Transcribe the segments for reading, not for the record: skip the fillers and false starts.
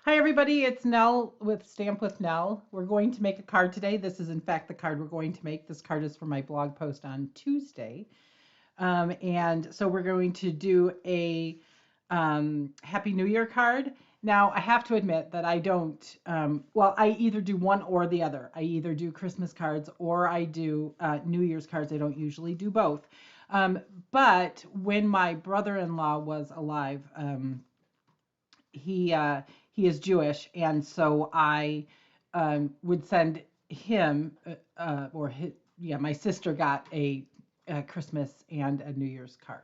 Hi everybody, it's Nell with Stamp with Nell. We're going to make a card today. This is in fact the card we're going to make. This card is for my blog post on Tuesday. And so we're going to do a Happy New Year card. Now I have to admit that I don't, well, I either do one or the other. I either do Christmas cards or I do New Year's cards. I don't usually do both. Um, but when my brother-in-law was alive, he uh, he is Jewish, and so I would send him or his, yeah, my sister got a Christmas and a New Year's card.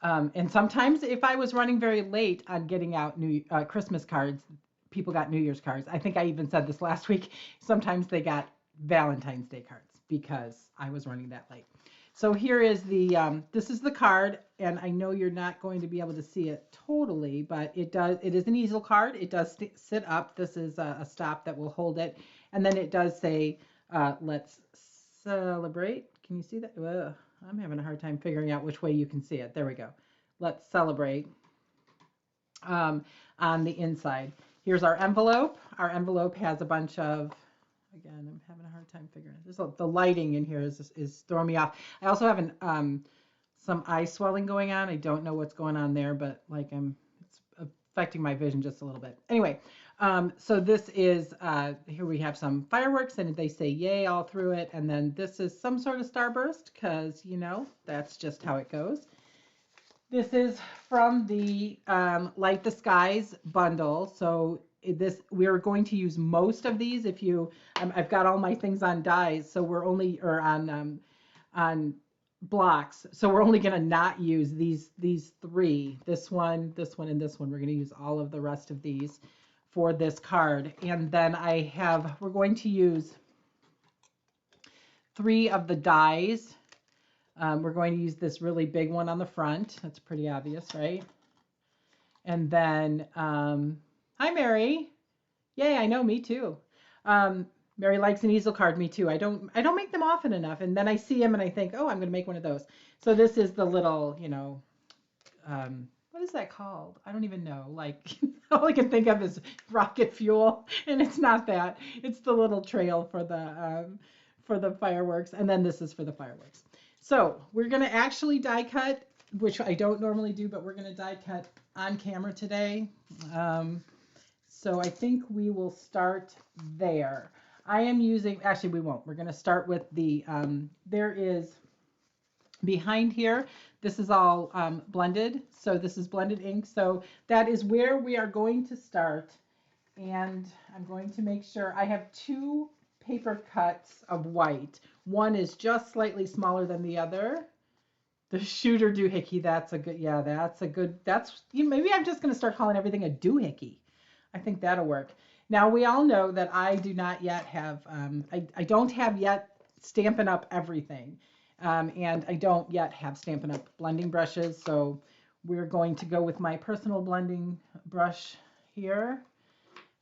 And sometimes, if I was running very late on getting out New Christmas cards, people got New Year's cards. I think I even said this last week. Sometimes they got Valentine's Day cards because I was running that late. So here is this is the card, and I know you're not going to be able to see it totally, but it is an easel card. It does sit up. This is a stop that will hold it. And then it does say, let's celebrate. Can you see that? Ugh, I'm having a hard time figuring out which way you can see it. There we go. Let's celebrate um, on the inside. Here's our envelope. Our envelope has a bunch of, again, I'm having a hard time figuring it. The lighting in here is throwing me off. I also have some eye swelling going on. I don't know what's going on there, but like it's affecting my vision just a little bit. Anyway, so this is, here we have some fireworks and they say yay all through it. And then this is some sort of starburst because, that's just how it goes. This is from the Light the Skies bundle. So we're going to use most of these. If you, I've got all my things on dies, so we're only or on blocks. So we're only going to not use these three. This one, and this one. We're going to use all of the rest of these for this card. And then we're going to use three of the dies. We're going to use this really big one on the front. That's pretty obvious, right? And then, hi, Mary. Yay, I know, me too. Mary likes an easel card, me too. I don't make them often enough. And then I see them and I think, oh, I'm going to make one of those. So this is the little, what is that called? I don't even know. Like, all I can think of is rocket fuel, and it's not that. It's the little trail for the fireworks, and then this is for the fireworks. So we're going to actually die cut, which I don't normally do, but we're going to die cut on camera today. So I think we will start there. I am using, actually we won't. We're going to start with there is behind here, this is all blended. So this is blended ink. So that is where we are going to start. And I'm going to make sure I have two paper cuts of white. One is just slightly smaller than the other. The shooter doohickey, that's a good, yeah, maybe I'm just going to start calling everything a doohickey. I think that'll work. Now, we all know that I do not yet have, I don't have yet Stampin' Up! Everything. And I don't yet have Stampin' Up! Blending brushes. So we're going to go with my personal blending brush here.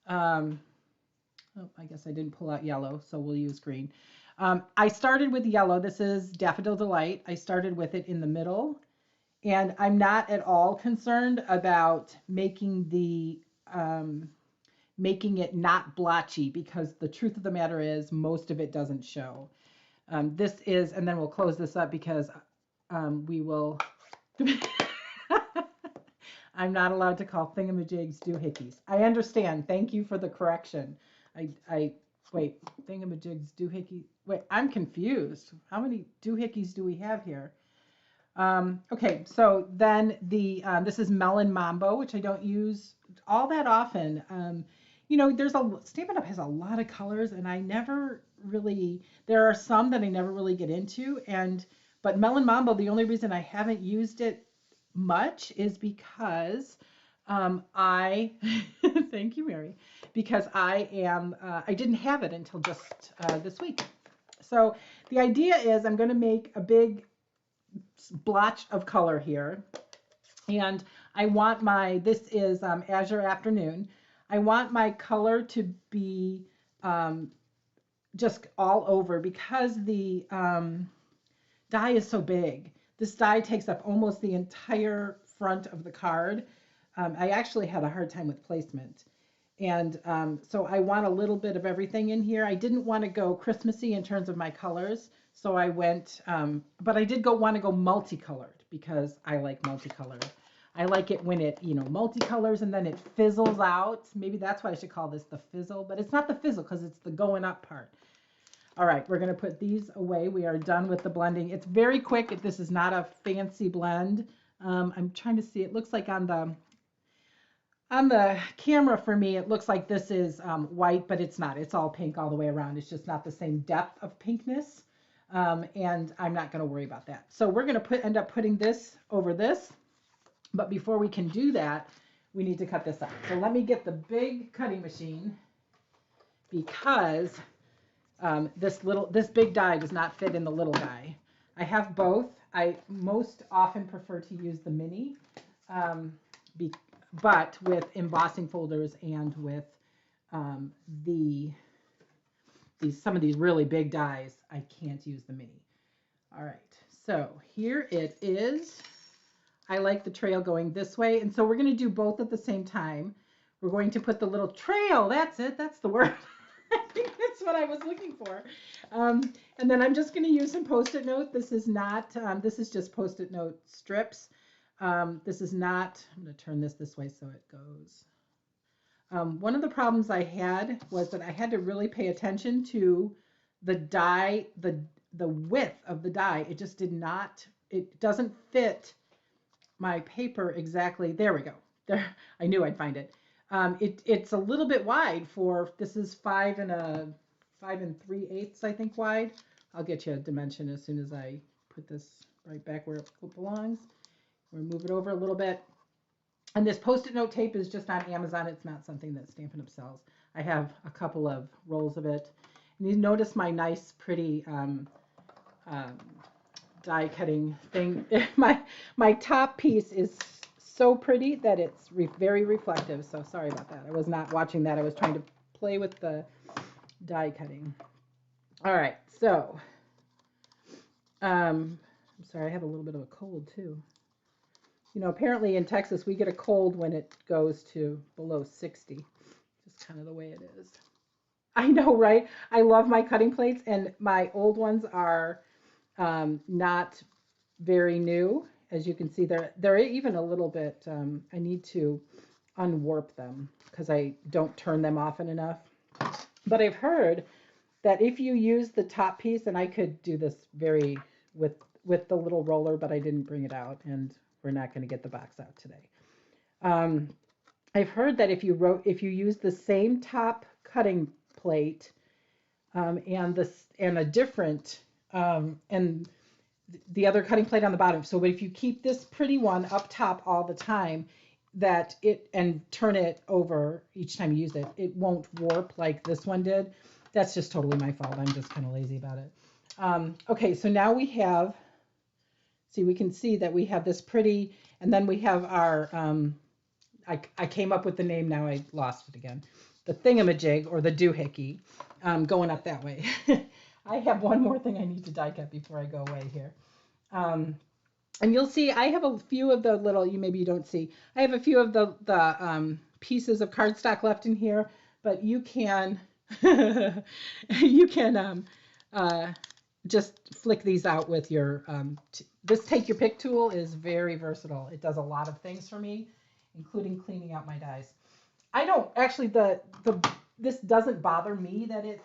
Oh, I guess I didn't pull out yellow, so we'll use green. I started with yellow. This is Daffodil Delight. I started with it in the middle. And I'm not at all concerned about making it not blotchy, because the truth of the matter is most of it doesn't show. This is, and then we'll close this up because we will. I'm not allowed to call thingamajigs doohickeys. I understand. Thank you for the correction. Wait, thingamajigs doohickey. Wait, I'm confused. How many doohickeys do we have here? Okay, so then this is Melon Mambo, which I don't use all that often. Stampin' Up! Has a lot of colors, and I never really, there are some that I never really get into, but Melon Mambo, the only reason I haven't used it much is because thank you, Mary, because I didn't have it until just this week. So the idea is I'm going to make a big blotch of color here. And I want this is Azure Afternoon. I want my color to be just all over because the die is so big. This die takes up almost the entire front of the card. I actually had a hard time with placement. And so I want a little bit of everything in here. I didn't want to go Christmassy in terms of my colors. So I went, but I did want to go multicolored because I like multicolored. I like it when it, multicolors and then it fizzles out. Maybe that's why I should call this the fizzle, but it's not the fizzle because it's the going up part. All right, we're going to put these away. We are done with the blending. It's very quick. This is not a fancy blend. I'm trying to see. It looks like on the camera for me, it looks like this is white, but it's not. It's all pink all the way around. It's just not the same depth of pinkness. And I'm not going to worry about that. So we're going to end up putting this over this. But before we can do that, we need to cut this out. So let me get the big cutting machine because this big die does not fit in the little die. I have both. I most often prefer to use the mini, but with embossing folders and with some of these really big dies, I can't use the mini. All right, so here it is. I like the trail going this way, and so we're going to do both at the same time. We're going to put the little trail, that's it, that's the word. I think that's what I was looking for. And then I'm just going to use some Post-it note. This is not, this is just Post-it note strips. This is not, I'm going to turn this way so it goes. One of the problems I had was that I had to really pay attention to the die, the width of the die. It just it doesn't fit my paper exactly. There we go. There, I knew I'd find it. It's a little bit wide this is 5 3/8, I think, wide. I'll get you a dimension as soon as I put this right back where it belongs. We'll move it over a little bit. And this Post-it note tape is just on Amazon. It's not something that Stampin' Up! Sells. I have a couple of rolls of it. And you notice my nice, pretty die cutting thing. My top piece is so pretty that it's very reflective. So sorry about that. I was not watching that. I was trying to play with the die cutting. All right. So, I'm sorry. I have a little bit of a cold too. Apparently in Texas, we get a cold when it goes to below 60. Just kind of the way it is. I know, right? I love my cutting plates, and my old ones are not very new. As you can see, they're even a little bit, I need to unwarp them because I don't turn them often enough. But I've heard that if you use the top piece, and I could do this with the little roller, but I didn't bring it out, and we're not going to get the box out today. I've heard that if you use the same top cutting plate and a different and the other cutting plate on the bottom. So if you keep this pretty one up top all the time, and turn it over each time you use it, it won't warp like this one did. That's just totally my fault. I'm just kind of lazy about it. Okay, so now we have. See, we can see that we have this pretty, and then we have our, I came up with the name, now I lost it again. The thingamajig, or the doohickey, going up that way. I have one more thing I need to die cut before I go away here. And you'll see, I have a few of the little, maybe you don't see, I have a few of the pieces of cardstock left in here, but you can, just flick these out with your, this Take Your Pick tool is very versatile. It does a lot of things for me, including cleaning out my dies. I don't, actually, this doesn't bother me that it's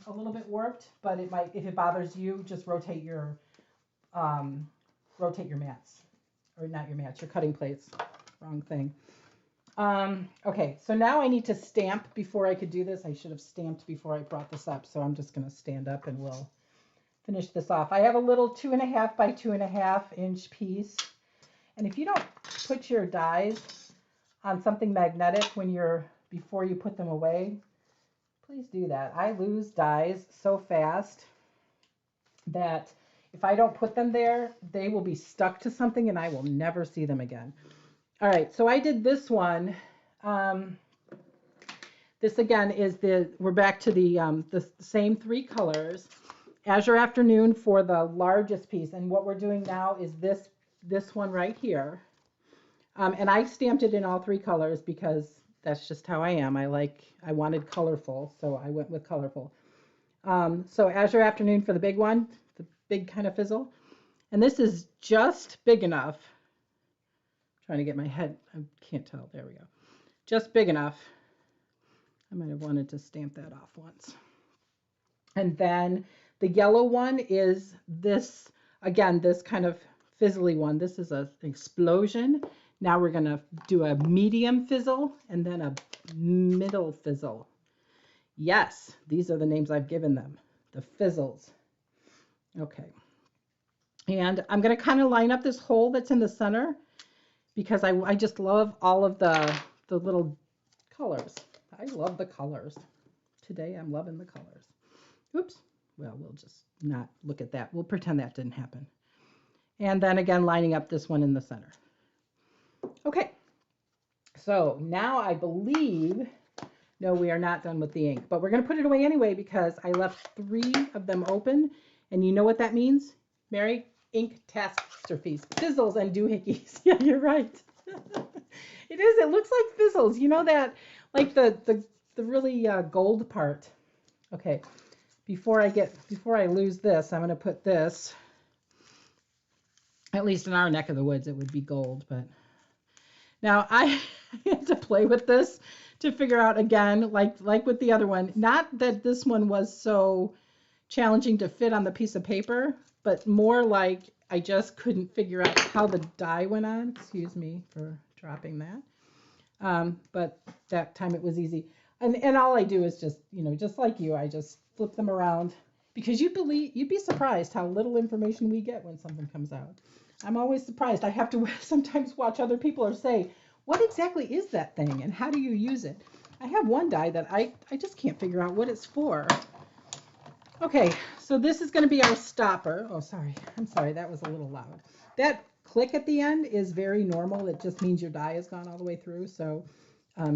a little bit warped, but it might, if it bothers you, just rotate your mats, or not your mats, your cutting plates, wrong thing. Okay, so now I need to stamp before I could do this. I should have stamped before I brought this up, so I'm just going to stand up and we'll finish this off. I have a little 2.5 by 2.5 inch piece. And if you don't put your dies on something magnetic before you put them away, please do that. I lose dies so fast that if I don't put them there, they will be stuck to something and I will never see them again. All right, so I did this one. This again is we're back to the same 3 colors. Azure Afternoon for the largest piece, and what we're doing now is this one right here, and I stamped it in all 3 colors because That's just how I am. I wanted colorful, so I went with colorful. So Azure Afternoon for the big one, the big kind of fizzle. And this is just big enough. Trying to get my head, I can't tell. There we go. Just big enough. I might have wanted to stamp that off once. And then the yellow one is this, again, this kind of fizzly one. This is an explosion. Now we're going to do a medium fizzle and then a middle fizzle. Yes, these are the names I've given them, the fizzles. Okay. And I'm going to kind of line up this hole that's in the center because I just love all of the little colors. I love the colors. Today I'm loving the colors. Oops. Well, we'll just not look at that. We'll pretend that didn't happen. And then again, lining up this one in the center. Okay. So now I believe, no, we are not done with the ink, but we're going to put it away anyway because I left 3 of them open. And you know what that means, Mary? Ink catastrophes, fizzles and doohickeys. Yeah, you're right. It is. It looks like fizzles. You know that, like the really gold part. Okay. Before I lose this, I'm going to put this. At least in our neck of the woods, it would be gold. But now I had to play with this to figure out again, like with the other one. Not that this one was so challenging to fit on the piece of paper, but more like I just couldn't figure out how the die went on. Excuse me for dropping that. But that time it was easy. And all I do is just, just like you, I just flip them around because you'd be surprised how little information we get when something comes out. I'm always surprised. I have to sometimes watch other people or say, what exactly is that thing and how do you use it? I have one die that I just can't figure out what it's for. Okay, so this is going to be our stopper. Oh, sorry. I'm sorry. That was a little loud. That click at the end is very normal. It just means your die has gone all the way through. So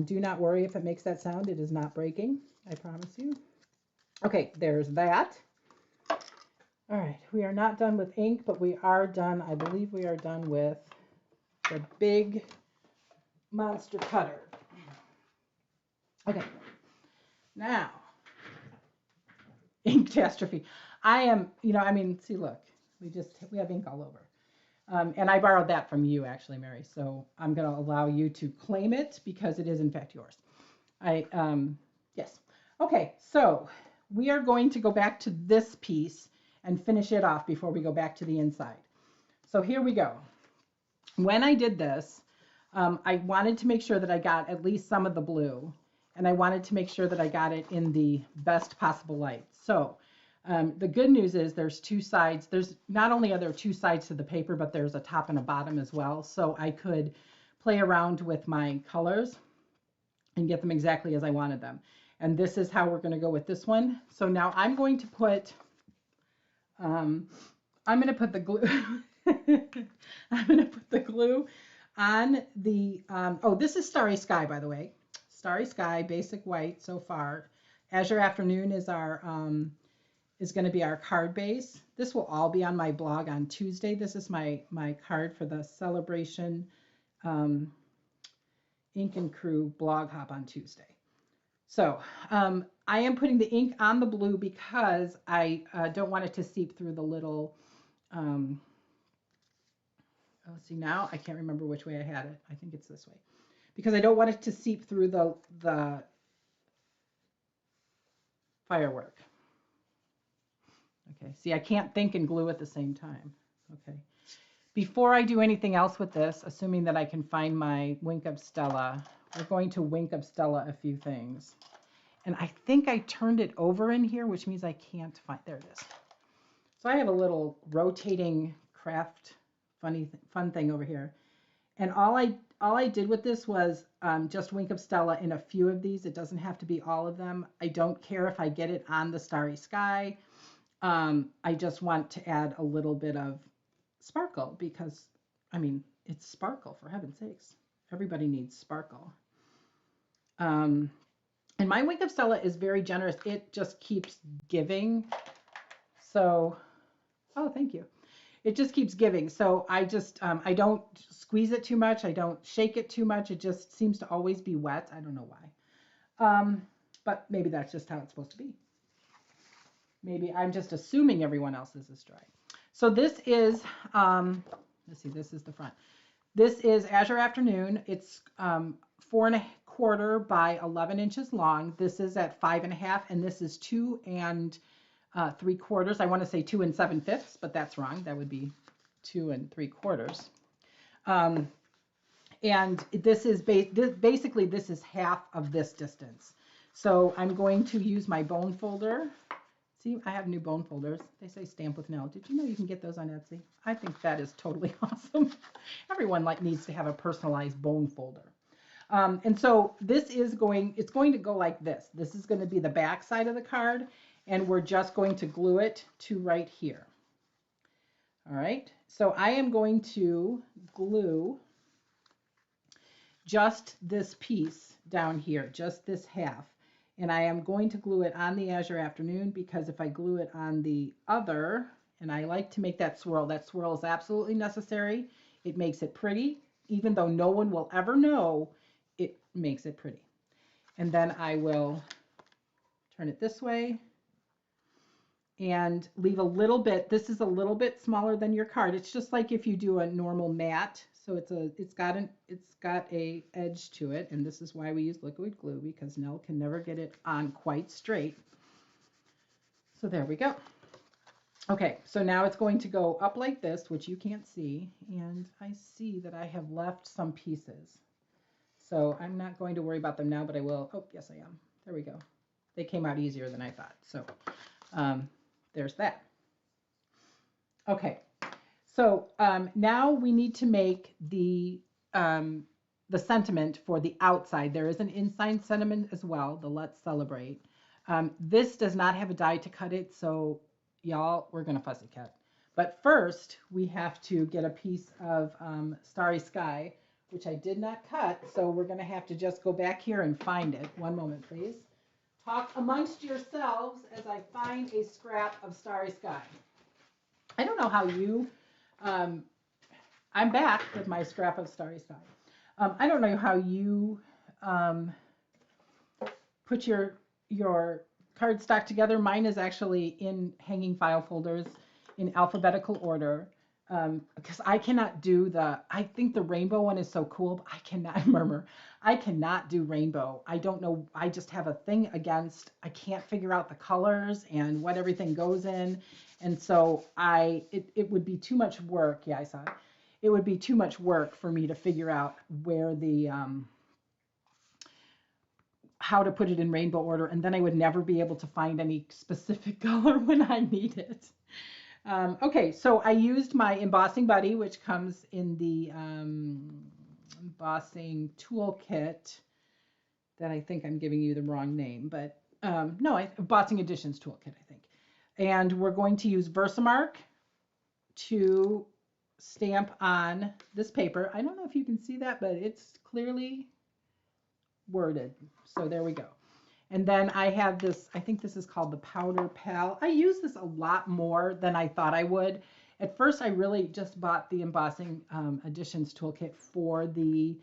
do not worry if it makes that sound. It is not breaking. I promise you. Okay, there's that. All right, we are not done with ink, but we are done. I believe we are done with the big monster cutter. Okay, now. Ink catastrophe. I am, see, look, we have ink all over. And I borrowed that from you, actually, Mary. So I'm going to allow you to claim it because it is, in fact, yours. Yes. Okay, so we are going to go back to this piece and finish it off before we go back to the inside. So here we go. When I did this, I wanted to make sure that I got at least some of the blue. And I wanted to make sure that I got it in the best possible light. So the good news is there's 2 sides. There's not only are there 2 sides to the paper, but there's a top and a bottom as well. So I could play around with my colors and get them exactly as I wanted them. And this is how we're going to go with this one. So now I'm going to put, the glue. I'm going to put the glue on the, this is Starry Sky, by the way. Starry Sky, basic white so far. Azure Afternoon is our is going to be our card base. This will all be on my blog on Tuesday. This is my card for the Celebration Ink and Crew blog hop on Tuesday. So I am putting the ink on the blue because I don't want it to seep through the little. See, now I can't remember which way I had it. I think it's this way. Because I don't want it to seep through the firework. Okay, see, I can't think and glue at the same time. Okay. Before I do anything else with this, assuming that I can find my Wink of Stella, we're going to Wink of Stella a few things. And I think I turned it over in here, which means I can't find, there it is. So I have a little rotating craft fun thing over here. And all I did with this was just Wink of Stella in a few of these. It doesn't have to be all of them. I don't care if I get it on the Starry Sky. I just want to add a little bit of sparkle because, it's sparkle, for heaven's sakes. Everybody needs sparkle. And my Wink of Stella is very generous. It just keeps giving. So, oh, thank you. it just keeps giving. So I just, I don't squeeze it too much. I don't shake it too much. It just seems to always be wet. I don't know why. But maybe that's just how it's supposed to be. Maybe I'm just assuming everyone else's is dry. So this is, let's see, this is the front. This is Azure Afternoon. It's 4.25 by 11 inches long. This is at 5.5, and this is 2 3/4. I want to say 2 7/5, but that's wrong. That would be 2 3/4. And this is basically this is half of this distance. So I'm going to use my bone folder. See, I have new bone folders. They say stamp with Nell. Did you know you can get those on Etsy? I think that is totally awesome. Everyone needs to have a personalized bone folder. And so this is it's going to go like this. This is going to be the back side of the card, and we're just going to glue it to right here. All right, so I am going to glue just this piece down here, just this half. And I am going to glue it on the Azure Afternoon, because if I glue it on the other, and I like to make that swirl is absolutely necessary. It makes it pretty, even though no one will ever know, it makes it pretty. And then I will turn it this way and leave a little bit. This is a little bit smaller than your card. It's just like if you do a normal mat. So it's got a edge to it, and this is why we use liquid glue, because Nell can never get it on quite straight. So there we go. Okay, so now it's going to go up like this, which you can't see, and I see that I have left some pieces. So I'm not going to worry about them now, but I will. Oh, yes, I am. There we go. They came out easier than I thought. So there's that. Okay. So now we need to make the sentiment for the outside. There is an inside sentiment as well, the Let's Celebrate. This does not have a die to cut it, so y'all, we're going to fussy cut. But first, we have to get a piece of Starry Sky, which I did not cut, so we're going to have to just go back here and find it. One moment, please. Talk amongst yourselves as I find a scrap of Starry Sky. I don't know how you... I'm back with my scrap of Starry Sky. I don't know how you put your cardstock together. Mine is actually in hanging file folders in alphabetical order, because I cannot do I think the rainbow one is so cool, but I cannot do rainbow. I don't know. I just have a thing against, I can't figure out the colors and what everything goes in. And so it would be too much work. Yeah, I saw it. It would be too much work for me to figure out where how to put it in rainbow order. And then I would never be able to find any specific color when I need it. Okay, so I used my embossing buddy, which comes in the embossing toolkit. That I think I'm giving you the wrong name, but no, embossing additions toolkit, I think. And we're going to use Versamark to stamp on this paper. I don't know if you can see that, but it's clearly worded. So there we go. And then I have this, I think this is called the Powder Pal. I use this a lot more than I thought I would. At first, I really just bought the embossing additions toolkit for the,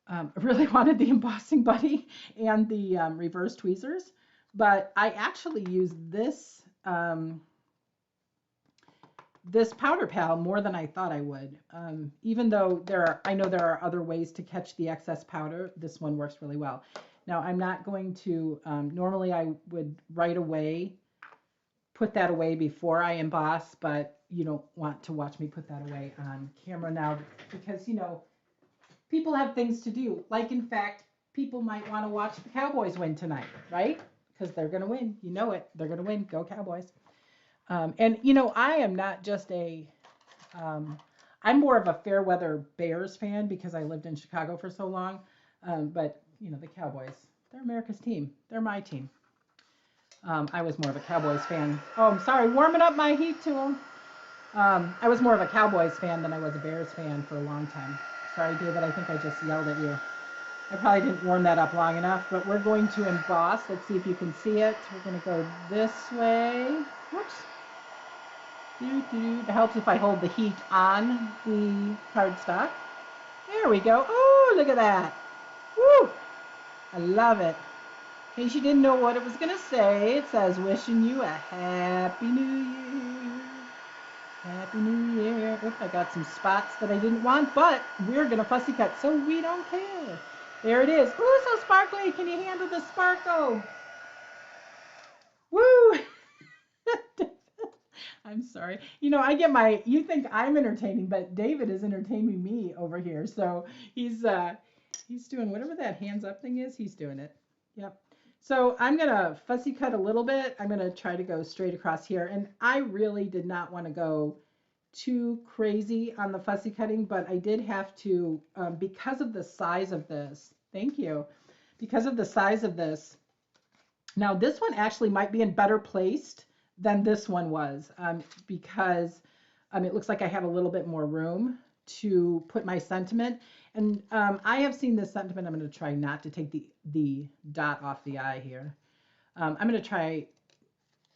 I really wanted the embossing buddy and the reverse tweezers, but I actually use this this Powder Pal more than I thought I would. Even though I know there are other ways to catch the excess powder, this one works really well. Now I'm not going to, normally I would right away put that away before I emboss, but you don't want to watch me put that away on camera now, because people have things to do. Like, in fact, people might want to watch the Cowboys win tonight, right? Because they're going to win. You know it. They're going to win. Go Cowboys. And, I am not just I'm more of a fair weather Bears fan because I lived in Chicago for so long. But, the Cowboys, they're America's team. They're my team. I was more of a Cowboys fan. Oh, I'm sorry. Warming up my heat tool. I was more of a Cowboys fan than I was a Bears fan for a long time. Sorry, David, I think I just yelled at you. I probably didn't warm that up long enough, but we're going to emboss. Let's see if you can see it. We're going to go this way. Whoops. It helps if I hold the heat on the cardstock. There we go. Oh, look at that. Woo! I love it. In case you didn't know what it was going to say, it says, wishing you a Happy New Year. Happy New Year. Oops, I got some spots that I didn't want, but we're going to fussy cut, so we don't care. There it is. Ooh, so sparkly. Can you handle the sparkle? Woo! I'm sorry. You know, you think I'm entertaining, but David is entertaining me over here. So he's doing whatever that hands up thing is, he's doing it. Yep. So I'm gonna fussy cut a little bit. I'm gonna try to go straight across here. And I really did not want to go too crazy on the fussy cutting, but I did have to, because of the size of this. Thank you. Because of the size of this. Now this one actually might be in better placed than this one was, because it looks like I have a little bit more room to put my sentiment. And I have seen this sentiment. I'm going to try not to take the dot off the I here. I'm going to try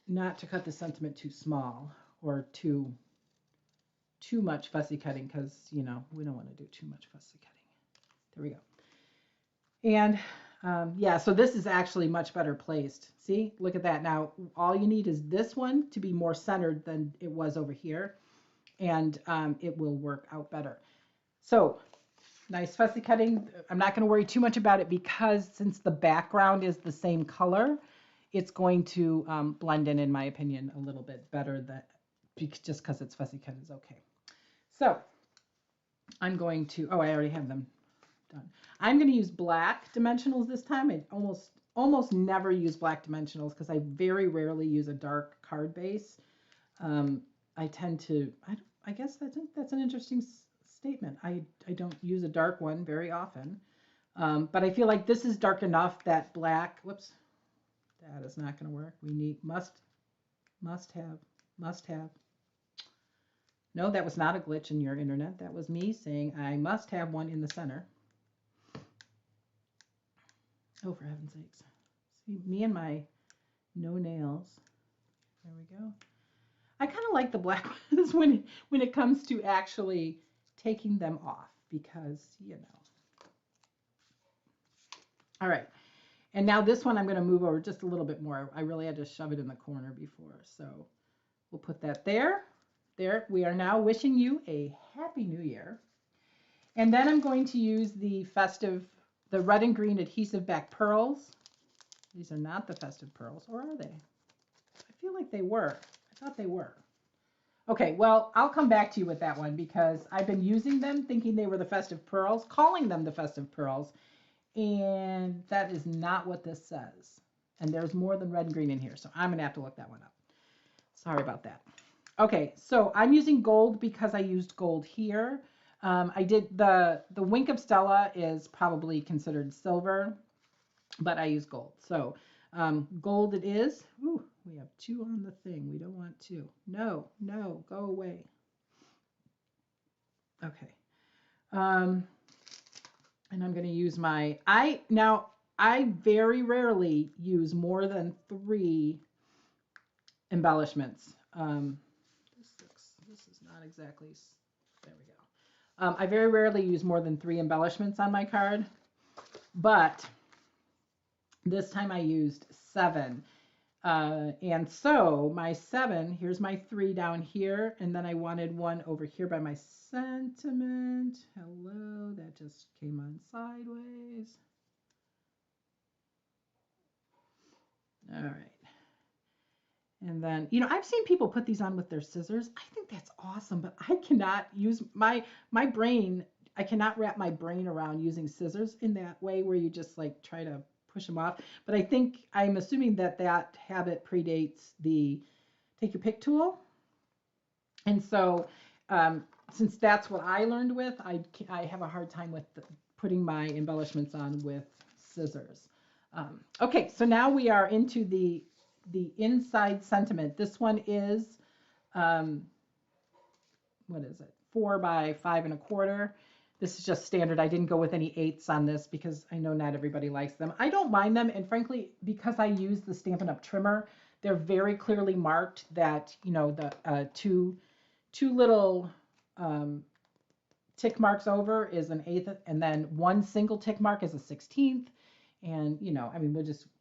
not to cut the sentiment too small or too much fussy cutting, because, you know, we don't want to do too much fussy cutting. There we go. And yeah, so this is actually much better placed. See, look at that. Now, all you need is this one to be more centered than it was over here, and it will work out better. So nice fussy cutting. I'm not going to worry too much about it, because since the background is the same color, it's going to blend in my opinion, a little bit better. That just because it's fussy cut is okay. So I'm going to, oh, I already have them done. I'm going to use black dimensionals this time. I almost never use black dimensionals because I very rarely use a dark card base. I tend to, I guess that's an interesting statement. I don't use a dark one very often, but I feel like this is dark enough that black, whoops, that is not going to work. We need, must have. No, that was not a glitch in your internet. That was me saying I must have one in the center. Oh, for heaven's sakes. See, me and my no nails. There we go. I kind of like the black ones when it comes to actually taking them off, because, you know. All right. And now this one I'm going to move over just a little bit more. I really had to shove it in the corner before. So we'll put that there. There. We are now wishing you a Happy New Year. And then I'm going to use the red and green adhesive back pearls. These are not the festive pearls, or are they? I feel like they were. I thought they were. Okay, well, I'll come back to you with that one, because I've been using them thinking they were the festive pearls, calling them the festive pearls, and that is not what this says. And there's more than red and green in here, so I'm going to have to look that one up. Sorry about that. Okay, so I'm using gold because I used gold here. I did the Wink of Stella is probably considered silver, but I use gold. So gold it is. Ooh, we have 2 on the thing. We don't want 2. No, go away. Okay. And I'm going to use I very rarely use more than 3 embellishments. This is not exactly, there we go. I very rarely use more than 3 embellishments on my card, but this time I used 7. And so my 7, here's my 3 down here, and then I wanted 1 over here by my sentiment. Hello, that just came on sideways. All right. And then, you know, I've seen people put these on with their scissors. I think that's awesome, but I cannot use my brain. I cannot wrap my brain around using scissors in that way, where you just like try to push them off. But I'm assuming that habit predates the take your pick tool. And so since that's what I learned with, I have a hard time with putting my embellishments on with scissors. Okay, so now we are into the inside sentiment. This one is, what is it? 4 by 5 1/4. This is just standard. I didn't go with any 8s on this because I know not everybody likes them. I don't mind them, and frankly, because I use the Stampin' Up! Trimmer, They're very clearly marked that, you know, the two little tick marks over is an eighth, and then one single tick mark is a 16th. And, you know, I mean,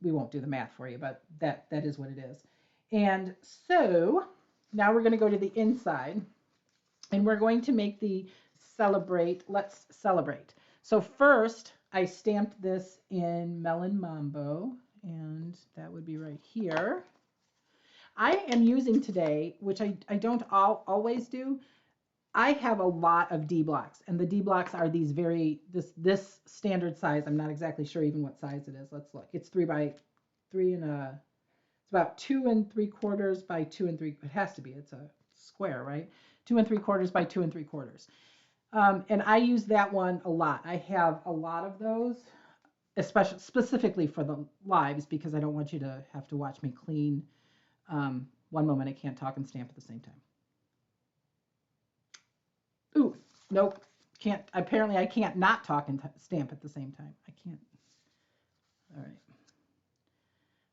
we won't do the math for you, but that is what it is. And so now we're going to go to the inside, and we're going to make the celebrate. Let's celebrate. So first, I stamped this in Melon Mambo, and that would be right here. I am using today, which I don't always do, I have a lot of D blocks, and the D blocks are these this standard size. I'm not exactly sure even what size it is. Let's look. It's 3 by 3 and it's about 2 3/4 by 2 3. It has to be. It's a square, right? 2 3/4 by 2 3/4. And I use that one a lot. I have a lot of those, especially specifically for the lives, because I don't want you to have to watch me clean. One moment, I can't talk and stamp at the same time. Ooh, nope, can't. Apparently, I can't not talk and stamp at the same time. I can't. All right.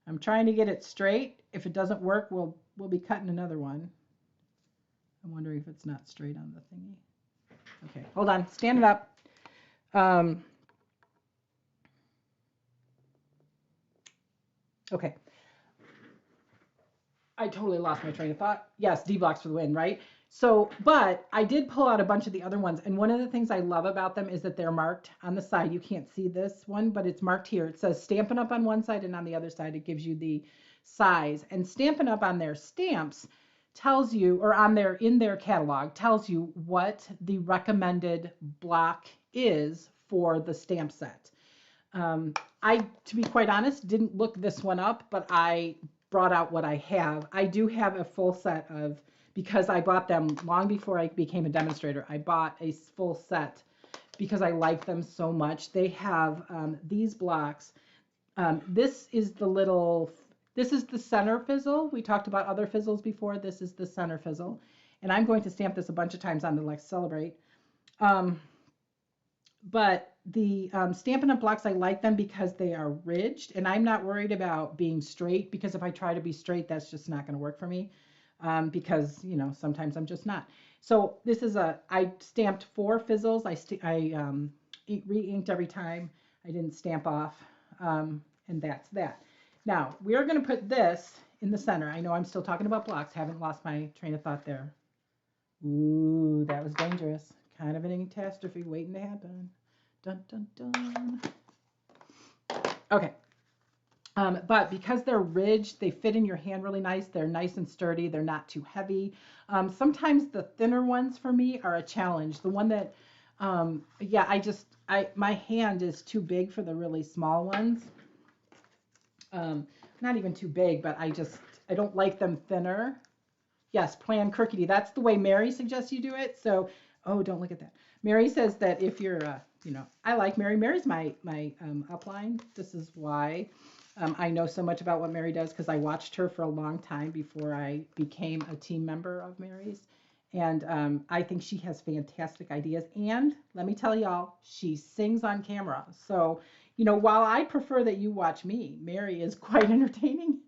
I'm trying to get it straight. If it doesn't work, we'll be cutting another one. I'm wondering if it's not straight on the thingy. Okay, hold on. Stand it up. Okay. I totally lost my train of thought. Yes, D blocks for the win, right? So, but I did pull out a bunch of the other ones. And one of the things I love about them is that they're marked on the side. You can't see this one, but it's marked here. It says Stampin' Up! On one side, and on the other side, it gives you the size. And Stampin' Up! On their stamps tells you, or in their catalog, tells you what the recommended block is for the stamp set. To be quite honest, didn't look this one up, but I brought out what I have. I do have a full set of, because I bought them long before I became a demonstrator. I bought a full set because I like them so much. They have these blocks. This is the center fizzle. We talked about other fizzles before. This is the center fizzle. And I'm going to stamp this a bunch of times on the Let's Celebrate. But the Stampin' Up! Blocks, I like them because they are ridged, and I'm not worried about being straight, because if I try to be straight, that's just not going to work for me, because, you know, sometimes I'm just not. So this is I stamped 4 fizzles. I re-inked every time. I didn't stamp off, and that's that. Now, we are going to put this in the center. I know I'm still talking about blocks. Haven't lost my train of thought there. Ooh, that was dangerous. Kind of an catastrophe waiting to happen. Dun, dun, dun. Okay. But because they're ridged, they fit in your hand really nice. They're nice and sturdy. They're not too heavy. Sometimes the thinner ones for me are a challenge. The one that, my hand is too big for the really small ones. Not even too big, but I don't like them thinner. Yes, plan crookedy. That's the way Mary suggests you do it. So, oh, don't look at that. Mary says that if you're, I like Mary. Mary's my upline. This is why I know so much about what Mary does, because I watched her for a long time before I became a team member of Mary's. And I think she has fantastic ideas. And let me tell y'all, she sings on camera. So, while I prefer that you watch me, Mary is quite entertaining.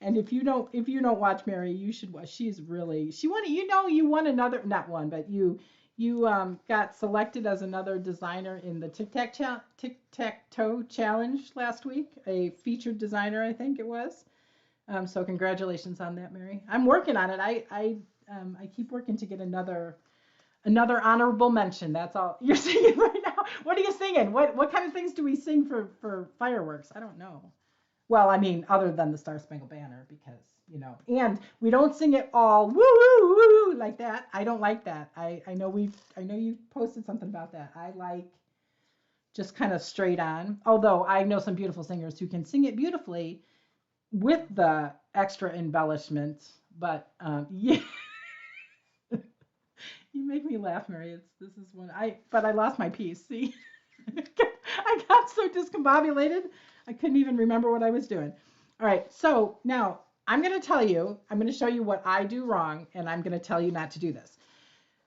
And if you don't watch Mary, you should watch. She won, you won another, not one, but you got selected as another designer in the Tic-Tac-Toe challenge last week, a featured designer, I think it was. So congratulations on that, Mary. I'm working on it. I keep working to get another honorable mention. That's all you're singing right now. What are you singing? What kind of things do we sing for fireworks? I don't know. Well, I mean, other than the Star Spangled Banner, because, and we don't sing it all woo woo woo like that. I don't like that. I know you posted something about that. I like just kind of straight on. Although I know some beautiful singers who can sing it beautifully with the extra embellishments. But yeah, you make me laugh, Mary. This is one but I lost my piece. See, I got so discombobulated. I couldn't even remember what I was doing. All right, so now I'm going to show you what I do wrong, and I'm going to tell you not to do this.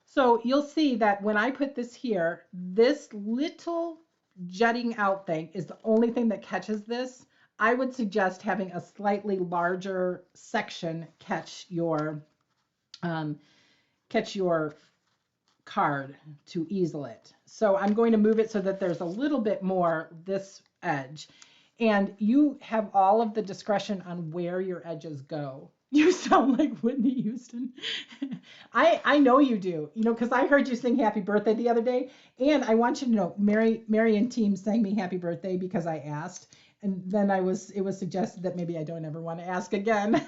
So you'll see that when I put this here, this little jutting out thing is the only thing that catches this. I would suggest having a slightly larger section um, catch your card to easel it. So I'm going to move it so that there's a little bit more this edge. And you have all of the discretion on where your edges go. You sound like Whitney Houston. I know you do, because I heard you sing Happy Birthday the other day. And I want you to know, Mary and team sang me Happy Birthday because I asked. And then it was suggested that maybe I don't ever want to ask again.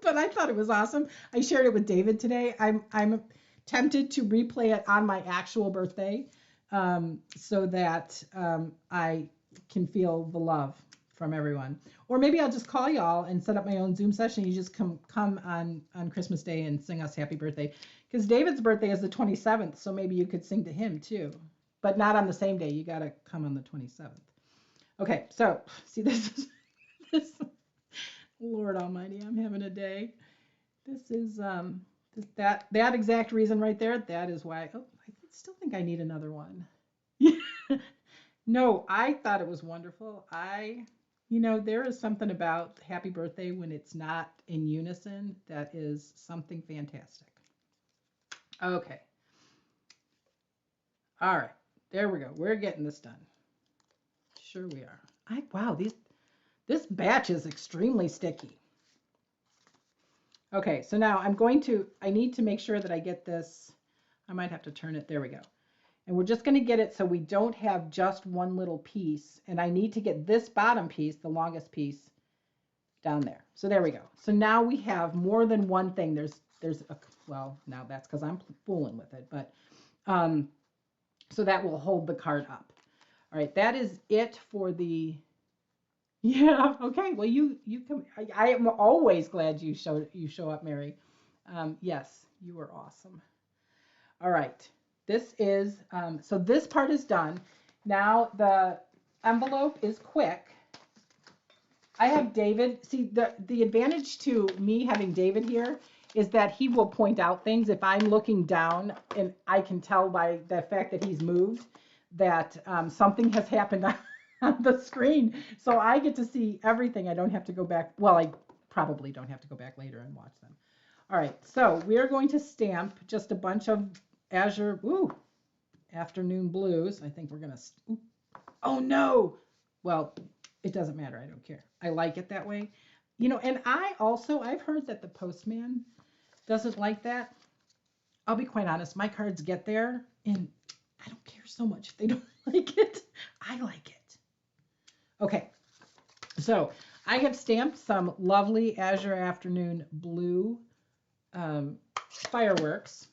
But I thought it was awesome. I shared it with David today. I'm tempted to replay it on my actual birthday, so that I can feel the love from everyone. Or maybe I'll just call y'all and set up my own Zoom session. You just come on Christmas Day and sing us Happy Birthday. Because David's birthday is the 27th, so maybe you could sing to him too. But not on the same day. You got to come on the 27th. Okay, so see, this. Lord Almighty, I'm having a day. This is that exact reason right there. That is why. Oh, I still think I need another one. No, I thought it was wonderful. There is something about Happy Birthday when it's not in unison that is something fantastic. Okay. All right. There we go. We're getting this done. Sure we are. Wow, this batch is extremely sticky. Okay, so now I need to make sure that I get this. I might have to turn it. There we go. And we're just going to get it so we don't have just one little piece. And I need to get this bottom piece, the longest piece, down there. So there we go. So now we have more than one thing. Well, now that's because I'm fooling with it. But so that will hold the card up. All right, that is it for the... Yeah. Okay. Well, you come. I am always glad you show up, Mary. Yes, you were awesome. All right. This is so this part is done. Now the envelope is quick. I have David. See, the advantage to me having David here is that he will point out things if I'm looking down, and I can tell by the fact that he's moved that something has happened on the screen. So I get to see everything. I don't have to go back. Well, I probably don't have to go back later and watch them. All right, so we're going to stamp just a bunch of Azure Afternoon Blues. I think we're going to, oh no. Well, it doesn't matter. I don't care. I like it that way. And I've heard that the postman doesn't like that. I'll be quite honest. My cards get there and I don't care so much if they don't like it. I like it. Okay, so I have stamped some lovely Azure Afternoon Blue fireworks.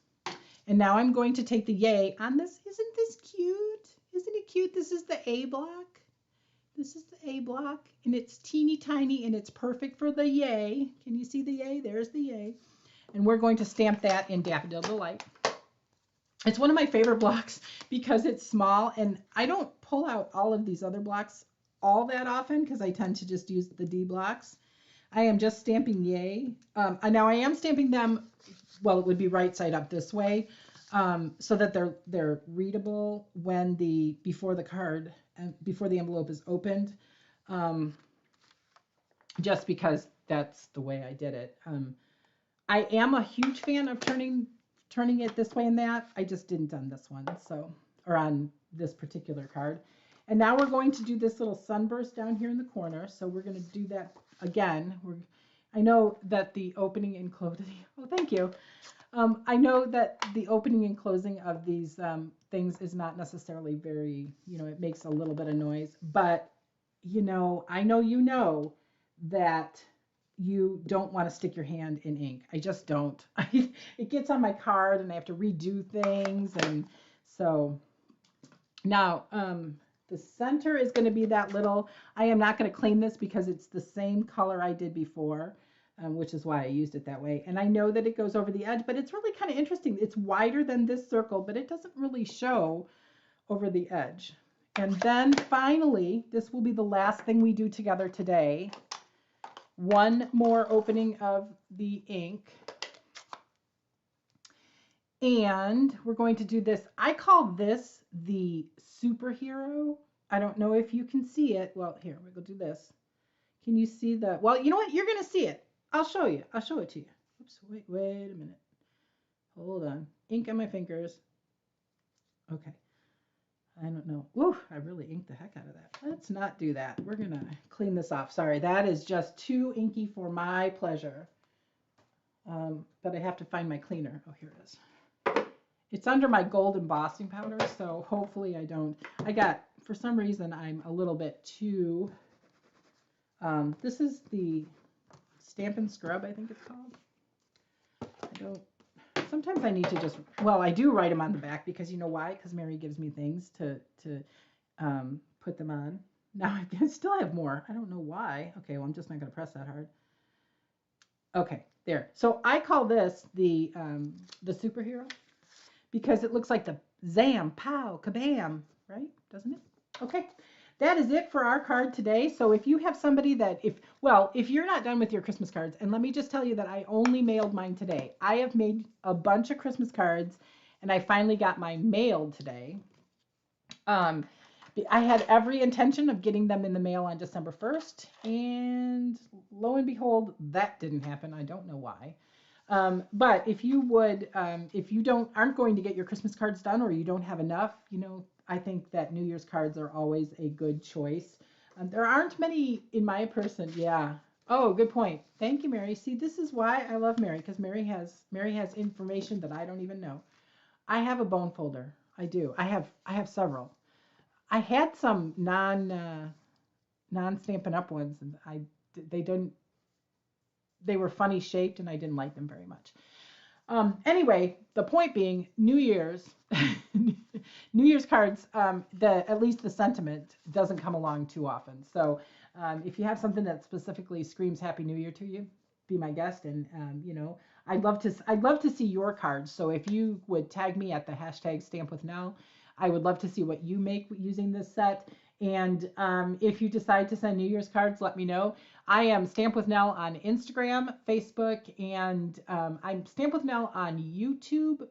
And now I'm going to take the yay on this. Isn't this cute? Isn't it cute? This is the A block. This is the A block. And it's teeny tiny and it's perfect for the yay. Can you see the yay? There's the yay. And we're going to stamp that in Daffodil Delight. It's one of my favorite blocks because it's small. And I don't pull out all of these other blocks all that often because I tend to just use the D blocks. I am just stamping yay. Now I am stamping them, well, it would be right side up this way, so that they're readable when before the envelope is opened. Just because that's the way I did it. I am a huge fan of turning it this way and that. I just didn't on this one, or on this particular card. And now we're going to do this little sunburst down here in the corner. So we're going to do that again. I know that the opening and closing, oh, thank you. I know that the opening and closing of these things is not necessarily very, it makes a little bit of noise, but, I know that you don't want to stick your hand in ink. I just don't. It gets on my card and I have to redo things. And so now, the center is going to be that little, I am not going to clean this because it's the same color I did before, which is why I used it that way. And I know that it goes over the edge, but it's really kind of interesting. It's wider than this circle, but it doesn't really show over the edge. And then finally, this will be the last thing we do together today. One more opening of the ink. And we're going to do this. I call this the superhero I don't know if you can see it. Well, here, we go do this. Can you see the, well, you know what? You're going to see it. I'll show you. I'll show it to you. Oops, wait a minute. Hold on. Ink on my fingers. Okay. I don't know. Ooh, I really inked the heck out of that. Let's not do that. We're going to clean this off. Sorry, that is just too inky for my pleasure. But I have to find my cleaner. Oh, here it is. It's under my gold embossing powder, so hopefully I don't. For some reason, I'm a little bit too. This is the Stampin' Scrub, I think it's called. Sometimes I need to just, well, I do write them on the back because you know why? Because Mary gives me things to put them on. Now I still have more. I don't know why. Okay, well, I'm just not going to press that hard. Okay, there. So I call this the superhero because it looks like the zam, pow, kabam, right? Doesn't it? Okay. That is it for our card today. So if you have somebody that, if you're not done with your Christmas cards, and let me just tell you that I only mailed mine today. I have made a bunch of Christmas cards, and I finally got mine mailed today. I had every intention of getting them in the mail on December 1st, and lo and behold, that didn't happen. I don't know why. But if you would, if you aren't going to get your Christmas cards done, or you don't have enough, I think that New Year's cards are always a good choice. There aren't many in my person. Yeah. Oh, good point. Thank you, Mary. See, this is why I love Mary, because Mary has information that I don't even know. I have a bone folder. I do. I have several. I had some non Stampin' Up ones, and they were funny shaped, and I didn't like them very much. Anyway, the point being, New Year's cards, at least the sentiment doesn't come along too often. So if you have something that specifically screams Happy New Year to you, be my guest. And I'd love to see your cards. So if you would tag me at the hashtag #StampWithNell, I would love to see what you make using this set. And if you decide to send New Year's cards, let me know. I am Stamp with Nell on Instagram, Facebook, and I'm Stamp with Nell on YouTube.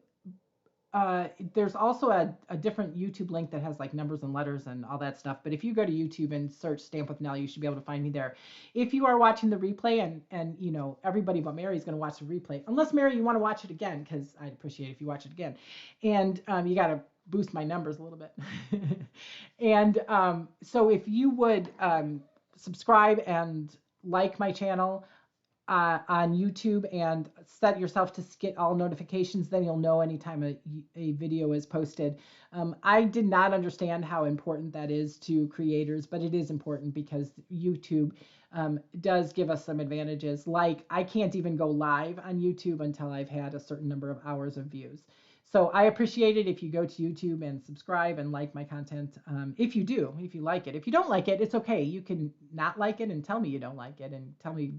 There's also a different YouTube link that has like numbers and letters and all that stuff. But if you go to YouTube and search Stamp with Nell, you should be able to find me there. If you are watching the replay, and everybody but Mary is going to watch the replay, unless Mary, you want to watch it again, because I'd appreciate it if you watch it again. And you got to boost my numbers a little bit. And so if you would subscribe and like my channel on YouTube and set yourself to get all notifications, then you'll know anytime a video is posted. I did not understand how important that is to creators, but it is important because YouTube does give us some advantages. Like I can't even go live on YouTube until I've had a certain number of hours of views. So I appreciate it if you go to YouTube and subscribe and like my content. If you like it. If you don't like it, it's okay. You can not like it and tell me you don't like it and tell me,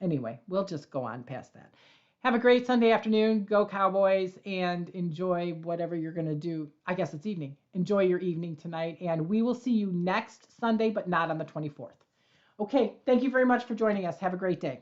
Anyway, we'll just go on past that. Have a great Sunday afternoon. Go Cowboys, and enjoy whatever you're going to do. I guess it's evening. Enjoy your evening tonight, and we will see you next Sunday, but not on the 24th. Okay, thank you very much for joining us. Have a great day.